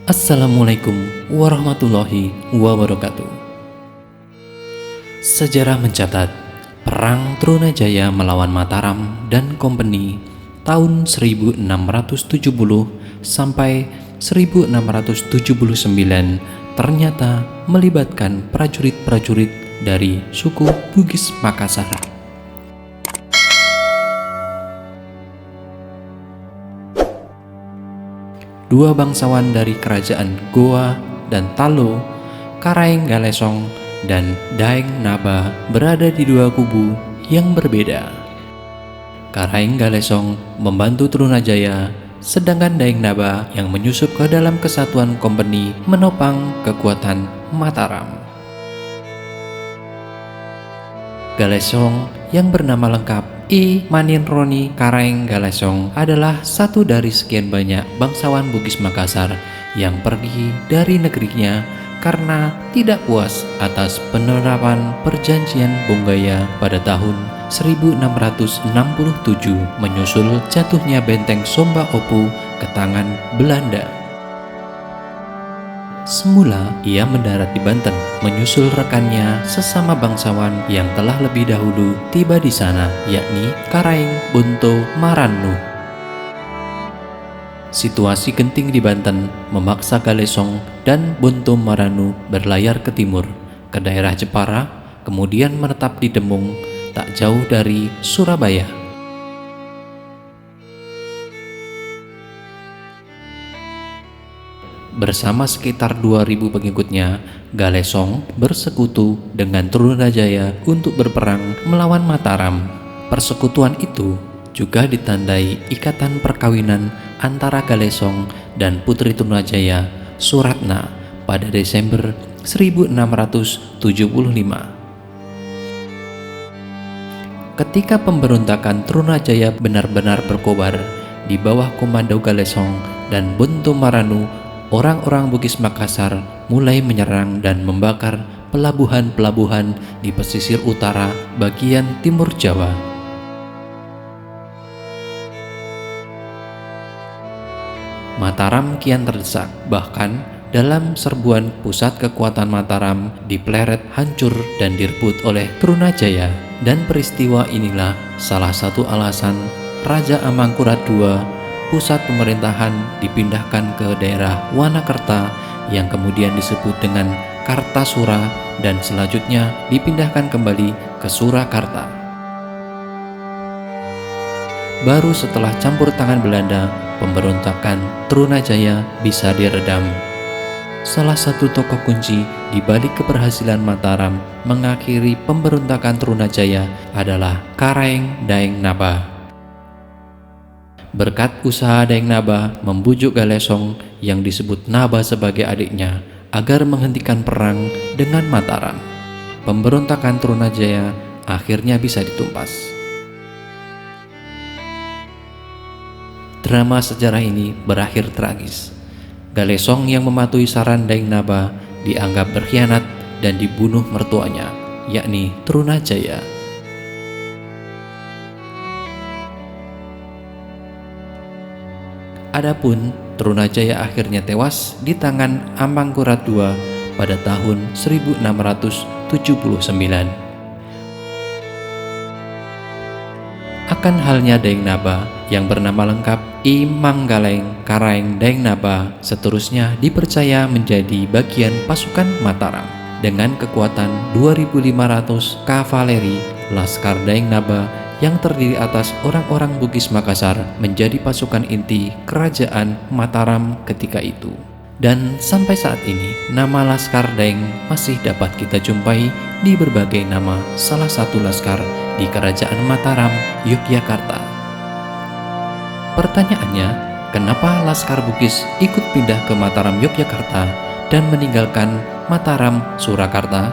Assalamualaikum warahmatullahi wabarakatuh. Sejarah mencatat Perang Trunajaya melawan Mataram dan Company tahun 1670 sampai 1679 ternyata melibatkan prajurit-prajurit dari suku Bugis Makassar. Dua bangsawan dari kerajaan Goa dan Talo, Karaeng Galesong dan Daeng Naba berada di dua kubu yang berbeda. Karaeng Galesong membantu Trunajaya, sedangkan Daeng Naba yang menyusup ke dalam kesatuan kompeni menopang kekuatan Mataram. Galesong yang bernama lengkap I Maninroni Karaeng Galesong adalah satu dari sekian banyak bangsawan Bugis Makassar yang pergi dari negerinya karena tidak puas atas penerapan perjanjian Bonggaya pada tahun 1667 menyusul jatuhnya benteng Somba Opu ke tangan Belanda. Semula ia mendarat di Banten menyusul rekannya sesama bangsawan yang telah lebih dahulu tiba di sana, yakni Karaeng Bonto Marannu. Situasi genting di Banten memaksa Galesong dan Bonto Marannu berlayar ke timur, ke daerah Jepara, kemudian menetap di Demung, tak jauh dari Surabaya. Bersama sekitar 2000 pengikutnya, Galesong bersekutu dengan Trunajaya untuk berperang melawan Mataram. Persekutuan itu juga ditandai ikatan perkawinan antara Galesong dan putri Trunajaya, Suratna, pada Desember 1675. Ketika pemberontakan Trunajaya benar-benar berkobar di bawah komando Galesong dan Bonto Marannu, orang-orang Bugis Makassar mulai menyerang dan membakar pelabuhan-pelabuhan di pesisir utara bagian timur Jawa. Mataram kian terdesak, bahkan dalam serbuan pusat kekuatan Mataram dipleret, hancur, dan direbut oleh Trunajaya. Dan peristiwa inilah salah satu alasan Raja Amangkurat II pusat pemerintahan dipindahkan ke daerah Wanakerta yang kemudian disebut dengan Kartasura dan selanjutnya dipindahkan kembali ke Surakarta. Baru setelah campur tangan Belanda, pemberontakan Trunajaya bisa diredam. Salah satu tokoh kunci di balik keberhasilan Mataram mengakhiri pemberontakan Trunajaya adalah Karaeng Daeng Naba. Berkat usaha Daeng Naba membujuk Galesong yang disebut Naba sebagai adiknya agar menghentikan perang dengan Mataram, pemberontakan Trunajaya akhirnya bisa ditumpas. Drama sejarah ini berakhir tragis. Galesong yang mematuhi saran Daeng Naba dianggap berkhianat dan dibunuh mertuanya, yakni Trunajaya. Adapun Trunajaya akhirnya tewas di tangan Amangkurat II pada tahun 1679. Akan halnya Daeng Naba yang bernama lengkap I Manggaleng Karaeng Daeng Naba seterusnya dipercaya menjadi bagian pasukan Mataram. Dengan kekuatan 2500 kavaleri, Laskar Daeng Naba yang terdiri atas orang-orang Bugis Makassar menjadi pasukan inti kerajaan Mataram ketika itu. Dan sampai saat ini, nama Laskar Daeng masih dapat kita jumpai di berbagai nama salah satu laskar di kerajaan Mataram, Yogyakarta. Pertanyaannya, kenapa Laskar Bugis ikut pindah ke Mataram, Yogyakarta dan meninggalkan Mataram, Surakarta?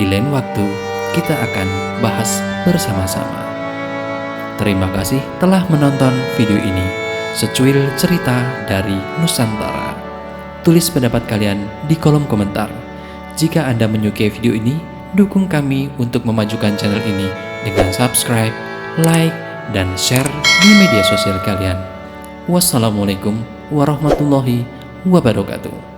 Di lain waktu, kita akan bahas bersama-sama. Terima kasih telah menonton video ini, secuil cerita dari Nusantara. Tulis pendapat kalian di kolom komentar. Jika Anda menyukai video ini, dukung kami untuk memajukan channel ini dengan subscribe, like, dan share di media sosial kalian. Wassalamualaikum warahmatullahi wabarakatuh.